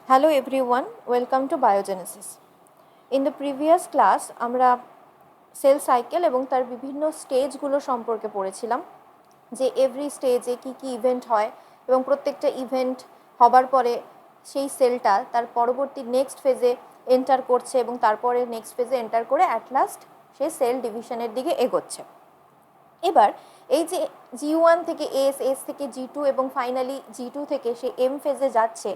Hello everyone, welcome to Biogenesis. In the previous class আমরা cell cycle এবং তার বিভিন্ন স্টেজগুলো সম্পর্কে পড়েছিলাম যে এভরি স্টেজে কী কী ইভেন্ট হয় এবং প্রত্যেকটা ইভেন্ট হবার পরে সেই সেলটা তার পরবর্তী নেক্সট ফেজে এন্টার করছে এবং তারপরে নেক্সট ফেজে এন্টার করে অ্যাট লাস্ট সেই সেল ডিভিশনের দিকে এগোচ্ছে। এবার এই যে G1 থেকে এস থেকে G2 এবং ফাইনালি G2 থেকে সে এম ফেজে যাচ্ছে,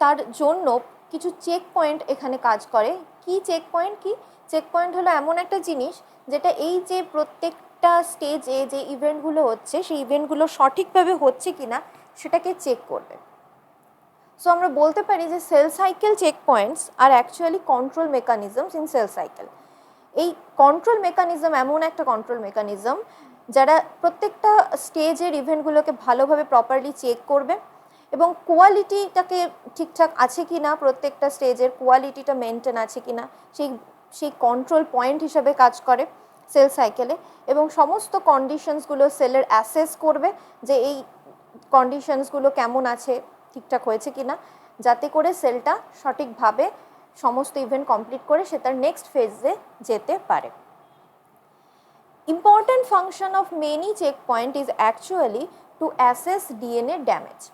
তার জন্য কিছু চেক পয়েন্ট এখানে কাজ করে। কি চেক পয়েন্ট? চেক পয়েন্ট হলো এমন একটা জিনিস যেটা এই যে প্রত্যেকটা স্টেজে যে ইভেন্টগুলো হচ্ছে সেই ইভেন্টগুলো সঠিকভাবে হচ্ছে কিনা সেটাকে চেক করবে। সো আমরা বলতে পারি যে সেল সাইকেল চেক পয়েন্টস আর actually control mechanisms in cell cycle. এই কন্ট্রোল মেকানিজম এমন একটা কন্ট্রোল মেকানিজম যারা প্রত্যেকটা স্টেজের ইভেন্টগুলোকে ভালোভাবে প্রপারলি চেক করবে এবং কোয়ালিটিটাকে ঠিকঠাক আছে কি না, প্রত্যেকটা স্টেজের কোয়ালিটিটা মেনটেন আছে কি না সেই কন্ট্রোল পয়েন্ট হিসাবে কাজ করে সেল সাইকেলে। এবং সমস্ত কন্ডিশনসগুলো সেলের অ্যাসেস করবে যে এই কন্ডিশনসগুলো কেমন আছে, ঠিকঠাক হয়েছে কি না, যাতে করে সেলটা সঠিকভাবে সমস্ত ইভেন্ট কমপ্লিট করে সে তার নেক্সট ফেজে যেতে পারে। Important function of many checkpoint is actually to assess DNA damage.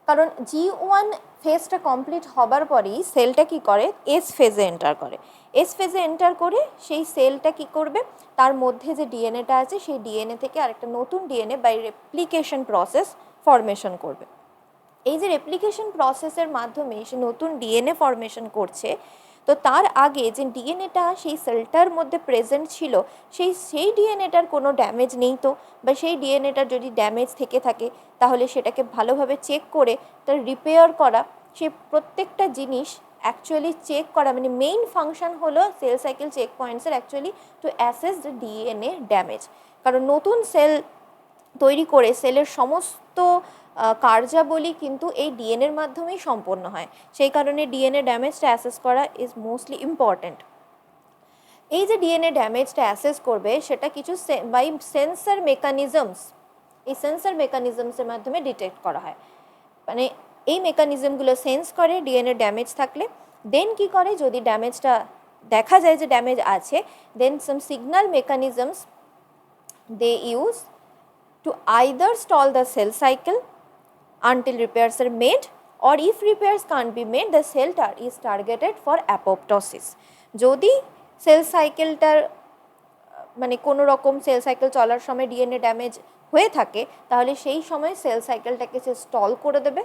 কারণ G1 ফেজটা কমপ্লিট হবার পরেই সেলটা কি করে, এস ফেজে এন্টার করে। এস ফেজে এন্টার করে সেই সেলটা কি করবে, তার মধ্যে যে ডিএনএটা আছে সেই ডিএনএ থেকে আরেকটা নতুন DNA by replication process formation করবে। এই যে রেপ্লিকেশন প্রসেসের মাধ্যমে সে নতুন ডিএনএ ফরমেশন করছে, তো তার আগে যে ডিএনএটা সেই সেলটার মধ্যে প্রেজেন্ট ছিল সেই ডিএনএটার কোনো ড্যামেজ নেই তো, বা সেই ডিএনএটার যদি ড্যামেজ থেকে থাকে তাহলে সেটাকে ভালোভাবে চেক করে তার রিপেয়ার করা, সে প্রত্যেকটা জিনিস অ্যাকচুয়ালি চেক করা, মানে মেইন ফাংশন হলো সেল সাইকেল চেক পয়েন্টসের actually to assess the DNA damage. কারণ নতুন সেল তৈরি করে সেলের সমস্ত কার্যাবলী কিন্তু এই ডিএনএর মাধ্যমেই সম্পন্ন হয়, সেই কারণে ডিএনএ ড্যামেজটা অ্যাসেস করা ইজ মোস্টলি ইম্পর্ট্যান্ট। এই যে ডিএনএ ড্যামেজটা অ্যাসেস করবে সেটা কিছু বাই সেন্সর মেকানিজমস, এই সেন্সর মেকানিজমসের মাধ্যমে ডিটেক্ট করা হয়। মানে এই মেকানিজমগুলো সেন্স করে ডিএনএ ড্যামেজ থাকলে, দেন কি করে, যদি ড্যামেজটা দেখা যায় যে ড্যামেজ আছে, then some signal mechanisms they use to either stall the cell cycle until repairs are made, or if repairs can't be made, the cell is targeted for apoptosis. যদি sell সাইকেলটার মানে কোনো রকম সেল সাইকেল চলার সময় DNA damage হয়ে থাকে তাহলে সেই সময় সেল সাইকেলটাকে সে স্টল করে দেবে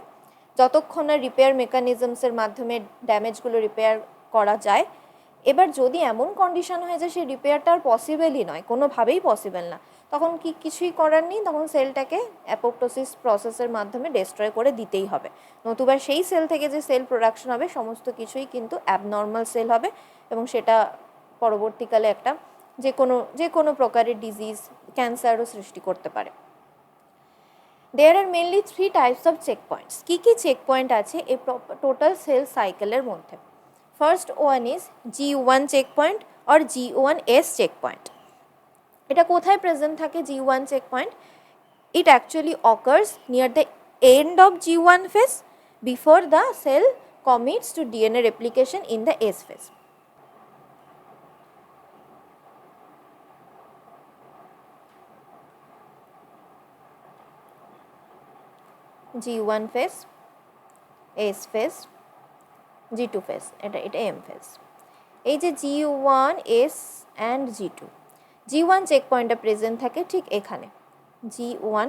যতক্ষণ না রিপেয়ার মেকানিজমসের মাধ্যমে ড্যামেজগুলো রিপেয়ার করা যায়। এবার যদি এমন কন্ডিশন হয়ে যায় সেই রিপেয়ারটা আর পসিবলই নয়, কোনোভাবেই পসিবল না, তখন কিছুই করার নেই, তখন সেলটাকে অ্যাপোপ্টোসিস প্রসেসের মাধ্যমে ডেস্ট্রয় করে দিতেই হবে। নতুবা সেই সেল থেকে যে সেল প্রোডাকশন হবে সমস্ত কিছুই কিন্তু অ্যাবনর্মাল সেল হবে এবং সেটা পরবর্তীকালে একটা যে কোনো প্রকারের ডিজিজ, ক্যান্সারও সৃষ্টি করতে পারে। There are mainly 3 types of checkpoints. কি চেকপয়েন্ট আছে এই টোটাল সেল সাইকেলের মধ্যে? First one is G1 checkpoint or G1S checkpoint. এটা কোথায় প্রেজেন্ট থাকে G1 checkpoint? It actually occurs near the end of G1 phase before the cell commits to DNA replication in the S phase. G1 phase, S phase, G2 phase, এটা M phase। এই যে G1, S and G2, G1 চেকপয়েন্টটা present থাকে ঠিক এখানে, G1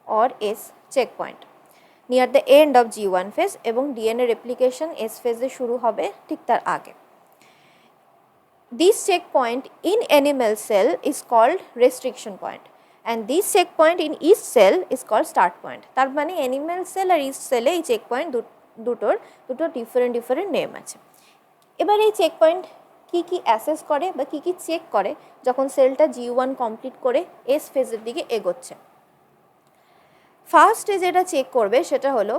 or S checkpoint near the end of G1 phase, এবং DNA replication S ফেজে শুরু হবে ঠিক তার আগে। This checkpoint in animal cell is called restriction point and this checkpoint in yeast cell is called start point. তার মানে animal sell আর east সেলে এই চেকপয়েন্ট দুটো ডিফারেন্ট নেম আছে। এবার এই চেকপয়েন্ট কি অ্যাসেস করে বা কি চেক করে যখন সেলটা G1 কমপ্লিট করে এস ফেজের দিকে এগোচ্ছে? ফার্স্টে যেটা চেক করবে সেটা হলো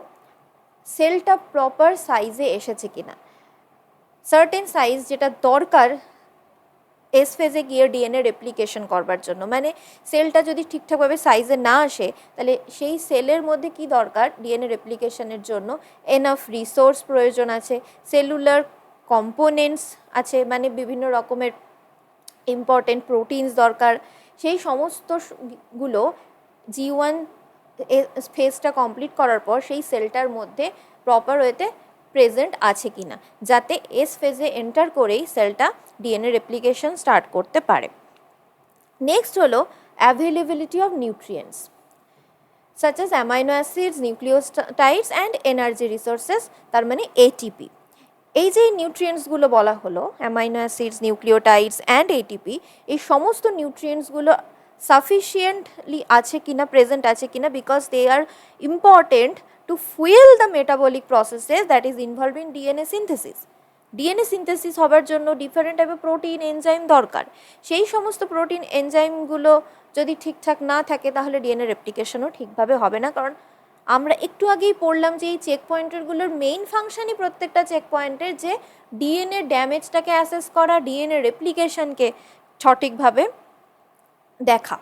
সেলটা প্রপার সাইজে এসেছে কিনা। সার্টেন সাইজ যেটা দরকার এস ফেজে গিয়ে ডিএনএ রেপ্লিকেশন করবার জন্য। মানে সেলটা যদি ঠিকঠাকভাবে সাইজে না আসে তাহলে সেই সেলের মধ্যে কি দরকার ডিএনএ রেপ্লিকেশনের জন্য এনাফ রিসোর্স প্রয়োজন আছে, সেলুলার কম্পোনেন্টস আছে, মানে বিভিন্ন রকমের ইম্পর্টেন্ট প্রোটিনস দরকার। সেই সমস্তগুলো G1 ফেজটা কমপ্লিট করার পর সেই সেলটার মধ্যে প্রপার ওয়েতে প্রেজেন্ট আছে কিনা, যাতে এস ফেজে এন্টার করেই সেলটা ডিএনএ রেপ্লিকেশন স্টার্ট করতে পারে। নেক্সট হলো availability of nutrients such as amino acids, nucleotides and energy resources, তার মানে এটিপি। এই যে নিউট্রিয়েন্টসগুলো বলা হলো, amino acids, nucleotides and ATP, এই সমস্ত নিউট্রিয়েন্টসগুলো সাফিসিয়েন্টলি আছে কিনা, প্রেজেন্ট আছে কিনা, because they are important to fuel the metabolic processes that is involve in DNA synthesis. DNA synthesis হবার জন্য ডিফারেন্ট টাইপের প্রোটিন এনজাইম দরকার। সেই সমস্ত প্রোটিন এনজাইমগুলো যদি ঠিকঠাক না থাকে তাহলে ডিএনএ রেপ্লিকেশনও ঠিকভাবে হবে না। কারণ আমরা একটু আগেই পড়লাম যে এই চেক পয়েন্টারগুলোর মেইন ফাংশনই প্রত্যেকটা চেক পয়েন্টের যে ডিএনএ ড্যামেজটাকে অ্যাসেস করা, ডিএনএ রেপ্লিকেশনকে সঠিকভাবে দেখা।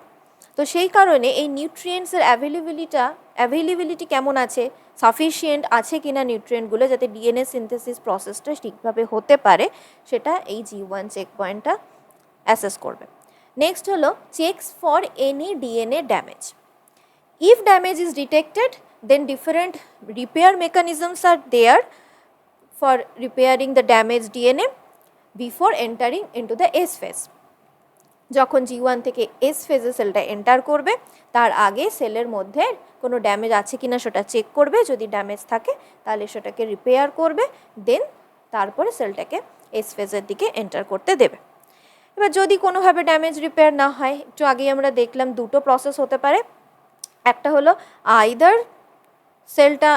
তো সেই কারণে এই নিউট্রিয়েন্টসের অ্যাভেলেবিলিটি কেমন আছে, সাফিসিয়েন্ট আছে কিনা নিউট্রিয়েন্টগুলো, যাতে ডিএনএ সিনথেসিস প্রসেসটা ঠিকভাবে হতে পারে, সেটা এই G1 চেক পয়েন্টটা অ্যাসেস করবে। নেক্সট হলো checks for any DNA damage. If damage is detected, then different repair mechanisms are there for repairing the damaged DNA before entering into the S phase. যখন G1 থেকে S ফেজে সেলটা enter করবে তার আগে সেলের মধ্যে কোনো ড্যামেজ আছে কিনা সেটা চেক করবে, যদি ড্যামেজ থাকে তাহলে সেটাকে রিপেয়ার করবে, দেন তারপরে সেলটাকে S ফেজের দিকে এন্টার করতে দেবে। এবার যদি কোনোভাবে ড্যামেজ রিপেয়ার না হয়, একটু আগেই আমরা দেখলাম দুটো প্রসেস হতে পারে। একটা হলো আইদার সেলটা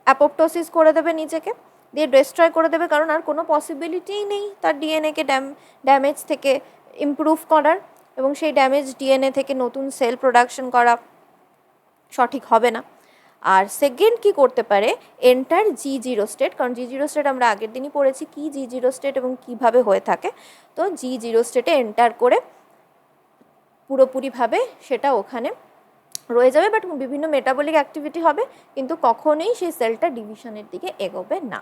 অ্যাপোপ্টোসিস করে দেবে, নিজেকে দিয়ে ডিস্ট্রয় করে দেবে, কারণ আর কোনো পসিবিলিটিই নেই তার ডিএনএকে ড্যামেজ থেকে ইমপ্রুভ করার, এবং সেই ড্যামেজ ডিএনএ থেকে নতুন সেল প্রোডাকশন করা সঠিক হবে না। আর সেকেন্ড কি করতে পারে, এন্টার G0 স্টেট, কারণ G0 স্টেট আমরা আগের দিনই পড়েছি কি G0 স্টেট এবং কিভাবে হয়ে থাকে। তো G0 স্টেটে এন্টার করে পুরোপুরিভাবে সেটা ওখানে রয়ে যাবে, বাট বিভিন্ন মেটাবলিক অ্যাক্টিভিটি হবে, কিন্তু কখনোই সেই সেলটা ডিভিশনের দিকে এগোবে না।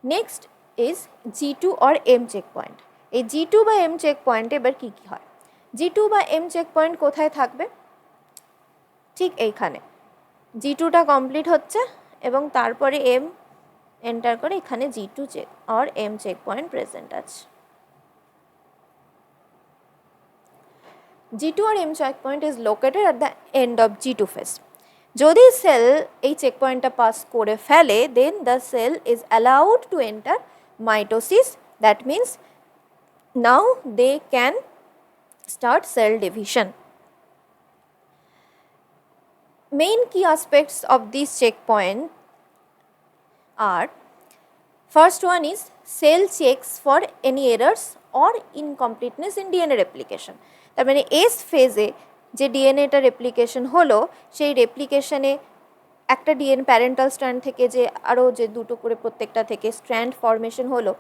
Next is G2 or M check point. এই G2 বা M চেক পয়েন্টে এবার কী কী হয়, G2 বা M চেক পয়েন্ট কোথায় থাকবে, ঠিক এইখানে G2টা কমপ্লিট হচ্ছে এবং তারপরে M এন্টার করে এখানে G2 check or M check point present আছে। G2 or M checkpoint is located at the end of G2 phase. যদি সেল এই চেকপয়েন্টটা পাস করে ফেলে, then the cell is allowed to enter mitosis. That means now they can start cell division. Main key aspects of this checkpoint are, first one is cell checks for any errors or incompleteness in DNA replication. তার মানে S ফেজে যে ডিএনএটা replication হলো, সেই রেপ্লিকেশনে একটা DNA parental strand থেকে যে আরও যে দুটো করে প্রত্যেকটা থেকে স্ট্র্যান্ড ফরমেশন হলো,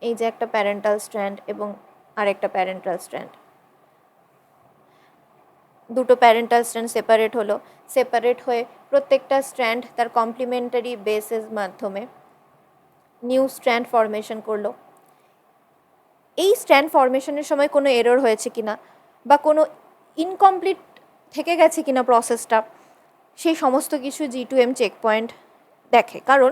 এই যে একটা প্যারেন্টাল স্ট্র্যান্ড এবং আরেকটা প্যারেন্টাল স্ট্র্যান্ড, দুটো প্যারেন্টাল স্ট্র্যান্ড সেপারেট হলো, সেপারেট হয়ে প্রত্যেকটা স্ট্র্যান্ড তার কমপ্লিমেন্টারি বেসের মাধ্যমে নিউ স্ট্র্যান্ড ফরমেশন করলো। এই স্ট্র্যান্ড ফরমেশনের সময় কোনো এরর হয়েছে কিনা বা কোনো ইনকমপ্লিট থেকে গেছে কিনা প্রসেসটা, সেই সমস্ত কিছু G2M চেক পয়েন্ট দেখে, কারণ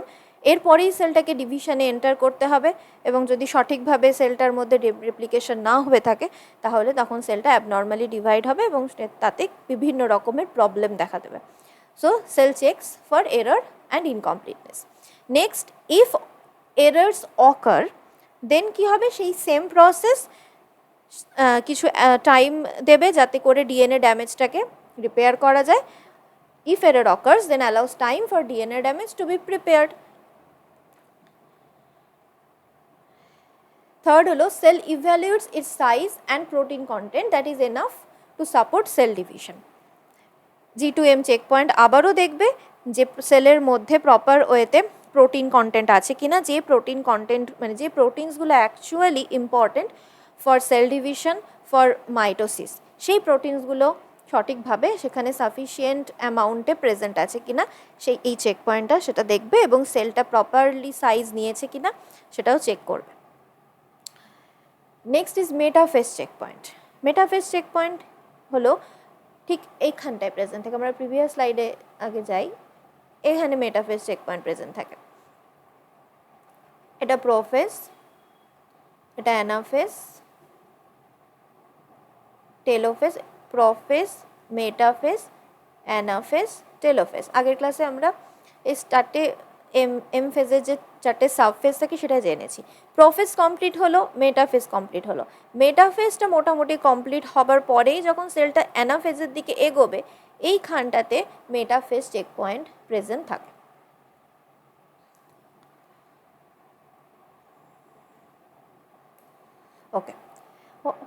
এরপরেই সেলটাকে ডিভিশনে এন্টার করতে হবে, এবং যদি সঠিকভাবে সেলটার মধ্যে রেপ্লিকেশন না হয়ে থাকে তাহলে তখন সেলটা অ্যাবনর্মালি ডিভাইড হবে এবং তাতে বিভিন্ন রকমের প্রবলেম দেখা দেবে। So cell checks for error and incompleteness. Next, if errors occur, then কী হবে, সেই সেম প্রসেস কিছু টাইম দেবে যাতে করে ডিএনএ ড্যামেজটাকে রিপেয়ার করা যায়। If error occurs, then allows time for DNA damage to be prepared. Third হলো cell evaluates its size and protein content that is enough to support cell division. G2M checkpoint আবারও দেখবে যে সেলের মধ্যে proper ওয়েতে protein content আছে কিনা, যে প্রোটিন কন্টেন্ট মানে যে প্রোটিনসগুলো actually important for cell division, for mitosis, সেই প্রোটিনসগুলো সঠিকভাবে সেখানে সাফিসিয়েন্ট অ্যামাউন্টে প্রেজেন্ট আছে কিনা সেই এই চেক পয়েন্টটা সেটা দেখবে, এবং সেলটা প্রপারলি সাইজ নিয়েছে কিনা সেটাও চেক করবে। Next is metaphase check point. Metaphase check point হলো ঠিক এইখানটায় প্রেজেন্ট থাকে। আমরা প্রিভিয়াস স্লাইডে আগে যাই, এখানে মেটাফেজ চেক পয়েন্ট প্রেজেন্ট থাকে। এটা প্রোফেজ, এটা anaphase, telophase, prophase, metaphase, anaphase, telophase. আগের ক্লাসে আমরা এই চারটে এম ফেজের যে চারটে সাবফেজ থাকে সেটা জেনেছি। প্রোফেজ কমপ্লিট হলো, মেটাফেজ কমপ্লিট হলো। মেটাফেজটা মোটামুটি কমপ্লিট হবার পরেই যখন সেলটা অ্যানাফেজের দিকে এগোবে, এইখানটাতে মেটাফেজ চেক পয়েন্ট প্রেজেন্ট থাকে। Okay.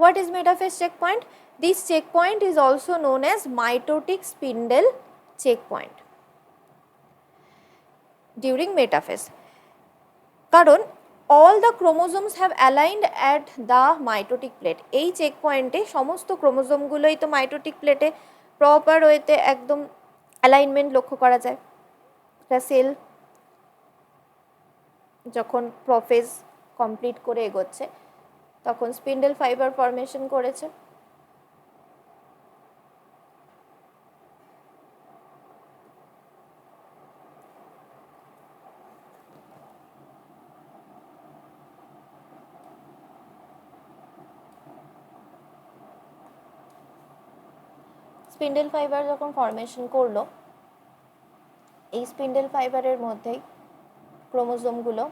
What is metaphase checkpoint? This checkpoint is also known as mitotic spindle checkpoint during metaphase. কারণ all the chromosomes have aligned at the mitotic plate. এই চেকপয়েন্টে সমস্ত ক্রোমোজোমগুলোই তো মাইটোটিক প্লেটে প্রপার ওয়েতে একদম alignment লক্ষ্য করা যায়। একটা সেল যখন প্রোফেজ কমপ্লিট করে এগোচ্ছে তখন স্পিন্ডেল ফাইবার ফর্মেশন করেছে। স্পিন্ডেল ফাইবার যখন ফর্মেশন করলো, এই স্পিন্ডেল ফাইবারের মধ্যেই ক্রোমোজোমগুলো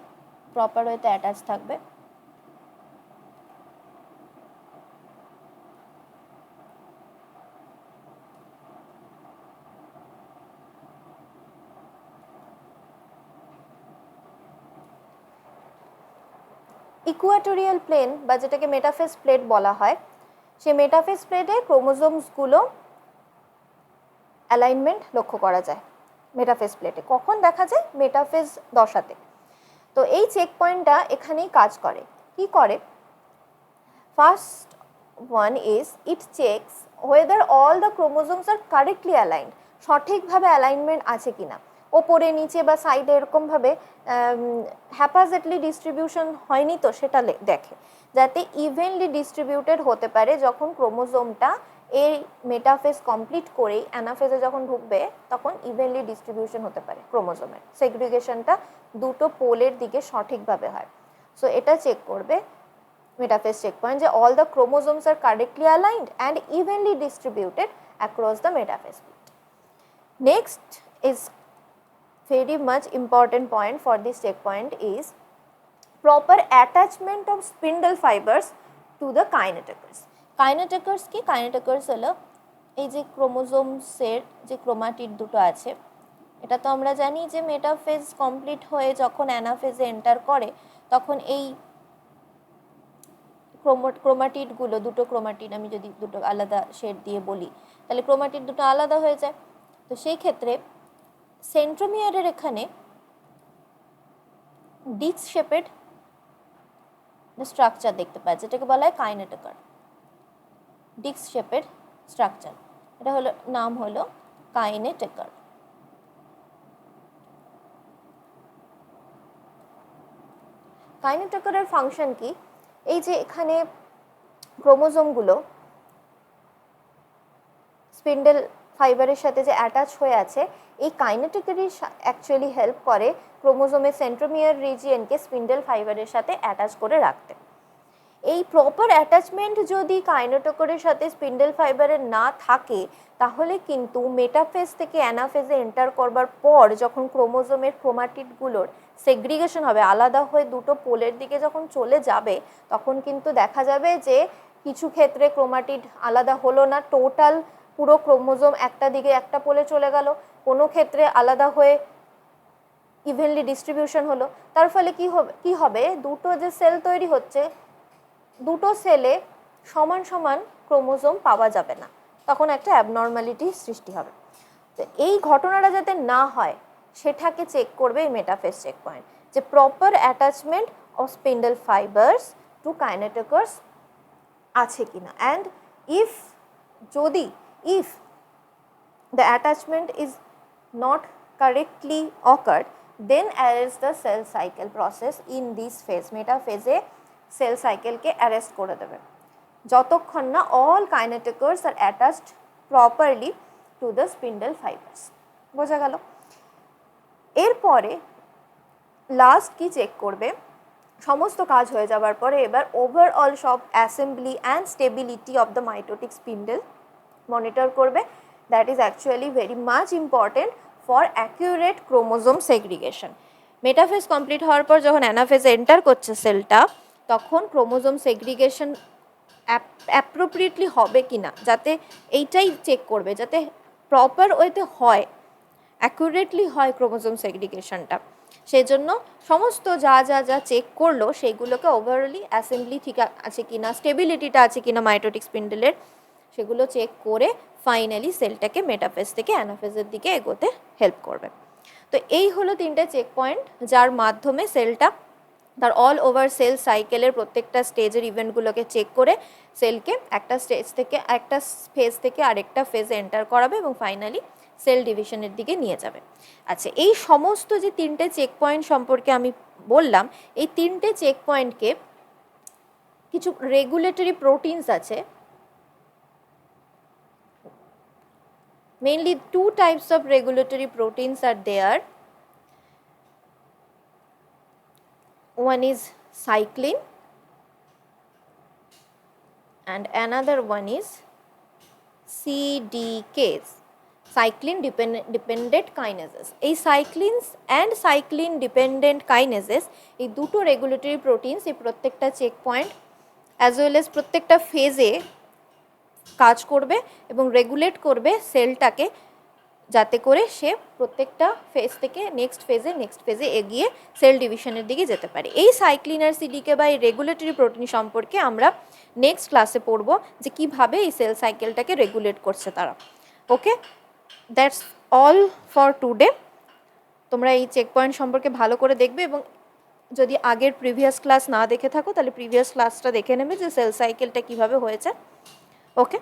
প্রপার ওয়েতে অ্যাটাচ থাকবে। ইকুয়াটোরিয়াল প্লেন বা যেটাকে মেটাফেজ প্লেট বলা হয়, সেই মেটাফেজ প্লেটে ক্রোমোজোমসগুলো অ্যালাইনমেন্ট লক্ষ্য করা যায়। মেটাফেজ প্লেটে কখন দেখা যায়? মেটাফেজ দশাতে। তো এই চেক পয়েন্টটা এখানেই কাজ করে। কি করে? First one is it checks weather all the chromosomes R correctly aligned, সঠিকভাবে অ্যালাইনমেন্ট আছে কিনা, ওপরে নিচে বা সাইডে এরকমভাবে হ্যাপাজেটলি ডিস্ট্রিবিউশন হয়নি তো সেটা দেখে, যাতে ইভেনলি ডিস্ট্রিবিউটেড হতে পারে। যখন ক্রোমোজোমটা এই মেটাফেজ কমপ্লিট করেই অ্যানাফেজে যখন ঢুকবে তখন ইভেনলি ডিস্ট্রিবিউশন হতে পারে ক্রোমোজোমের, সেগ্রিগেশনটা দুটো পোলের দিকে সঠিকভাবে হয়। সো এটা চেক করবে মেটাফেজ চেকপয়েন্ট যে all the chromosomes are correctly aligned and evenly distributed across the metaphase plate. Next is very much important point for this checkpoint is proper attachment of spindle fibers to the kinetochores. Kinetochores কি? Kinetochores হলো এই যে ক্রোমোজোমসের যে chromatid দুটো আছে, এটা তো আমরা জানি যে মেটাফেজ কমপ্লিট হয়ে যখন অ্যানাফেজে এন্টার করে তখন এই ক্রোমাটিডগুলো, দুটো ক্রোমাটিড, আমি যদি দুটো আলাদা শেড দিয়ে বলি তাহলে ক্রোমাটিড দুটো আলাদা হয়ে যায়। তো সেই ক্ষেত্রে সেন্ট্রোমিয়ারের এখানে ডিস্ক শেপেড স্ট্রাকচার দেখতে পাই, যেটাকে বলা হয় কাইনেটোকর। ডিস্ক শেপেড স্ট্রাকচার, এটা হলো নাম হলো কাইনেটোকর। কাইনেটোকরের ফাংশন কি? এই যে এখানে ক্রোমোজোমগুলো স্পিন্ডেল ফাইবারের সাথে যে অ্যাটাচ হয়ে আছে, এই কাইনেটোকরই অ্যাকচুয়ালি হেল্প করে ক্রোমোজোমের সেন্ট্রোমিয়ার রিজিয়নকে স্পিন্ডেল ফাইবারের সাথে অ্যাটাচ করে রাখতে। এই প্রপার অ্যাটাচমেন্ট যদি কাইনেটোকরের সাথে স্পিন্ডেল ফাইবারের না থাকে তাহলে কিন্তু মেটাফেজ থেকে অ্যানাফেজে এন্টার করবার পর যখন ক্রোমোজোমের ক্রোমাটিডগুলোর সেগ্রিগেশন হবে, আলাদা হয়ে দুটো পোলের দিকে যখন চলে যাবে, তখন কিন্তু দেখা যাবে যে কিছু ক্ষেত্রে ক্রোমাটিড আলাদা হলো না, টোটাল পুরো ক্রোমোজোম একটা দিকে একটা পোলে চলে গেল, কোনো ক্ষেত্রে আলাদা হয়ে ইভেনলি ডিস্ট্রিবিউশন হলো। তার ফলে কি হবে দুটো যে সেল তৈরি হচ্ছে, দুটো সেলে সমান সমান ক্রোমোজোম পাওয়া যাবে না, তখন একটা অ্যাবনর্মালিটি সৃষ্টি হবে। তো এই ঘটনাটা যাতে না হয় সেটাকে চেক করবে এই মেটাফেজ চেক পয়েন্ট, যে proper attachment of spindle fibres to kinetochores আছে কিনা। And if the attachment is not correctly occurred, then arrest the cell cycle process in this phase. মেটাফেজে সেল সাইকেলকে অ্যারেস্ট করে দেবে যতক্ষণ না all kinetochores are attached properly to the spindle fibers. বোঝা গেল? এরপরে লাস্ট কি চেক করবে, সমস্ত কাজ হয়ে যাবার পরে এবার ওভারঅল সব assembly and stability of the mitotic spindle monitor করবে। That is actually very much important for accurate chromosome segregation. Metaphase complete হওয়ার পর যখন অ্যানাফেজে এন্টার করছে সেলটা, তখন ক্রোমোজোম সেগ্রিগেশন অ্যাপ্রোপ্রিয়েটলি হবে কি না, যাতে এইটাই চেক করবে, যাতে প্রপার ওয়েতে হয়, অ্যাকুরেটলি হয় ক্রোমোজোম সেগ্রিগেশনটা। সেই জন্য সমস্ত যা যা যা চেক করলো সেইগুলোকে ওভারঅলি অ্যাসেম্বলি ঠিক আছে কি না, স্টেবিলিটিটা আছে কি না মাইটোটিক স্পিন্ডলের, সেগুলো চেক করে ফাইনালি সেলটাকে মেটাফেজ থেকে অ্যানাফেজের দিকে এগোতে হেল্প করবে। তো এই হলো তিনটে চেক পয়েন্ট, যার মাধ্যমে সেলটা তার অল ওভার সেল সাইকেলের প্রত্যেকটা স্টেজের ইভেন্টগুলোকে চেক করে সেলকে একটা স্টেজ থেকে একটা ফেজ থেকে আরেকটা ফেজে এন্টার করাবে এবং ফাইনালি সেল ডিভিশনের দিকে নিয়ে যাবে। আচ্ছা, এই সমস্ত যে তিনটে চেক পয়েন্ট সম্পর্কে আমি বললাম, এই তিনটে চেক পয়েন্টকে কিছু রেগুলেটরি প্রোটিনস আছে, mainly two types of regulatory proteins are there. One is cyclin and another one is CDKs, cyclin dependent kinases. এই cyclins and cyclin dependent kinases এই দুটো রেগুলেটরি প্রোটিনস এই প্রত্যেকটা check point as well as প্রত্যেকটা ফেজে কাজ করবে এবং রেগুলেট করবে সেলটাকে, যাতে করে সে প্রত্যেকটা ফেজ থেকে নেক্সট ফেজে এগিয়ে সেল ডিভিশনের দিকে যেতে পারে। এই সাইক্লিন আর সিডিকে বা এই রেগুলেটরি প্রোটিন সম্পর্কে আমরা নেক্সট ক্লাসে পড়ব, যে কীভাবে এই সেল সাইকেলটাকে রেগুলেট করছে তারা। ওকে, দ্যাটস অল ফর টুডে। তোমরা এই চেক পয়েন্ট সম্পর্কে ভালো করে দেখবে এবং যদি আগের প্রিভিয়াস ক্লাস না দেখে থাকো তাহলে প্রিভিয়াস ক্লাসটা দেখে নেবে যে সেল সাইকেলটা কীভাবে হয়েছে। ওকে।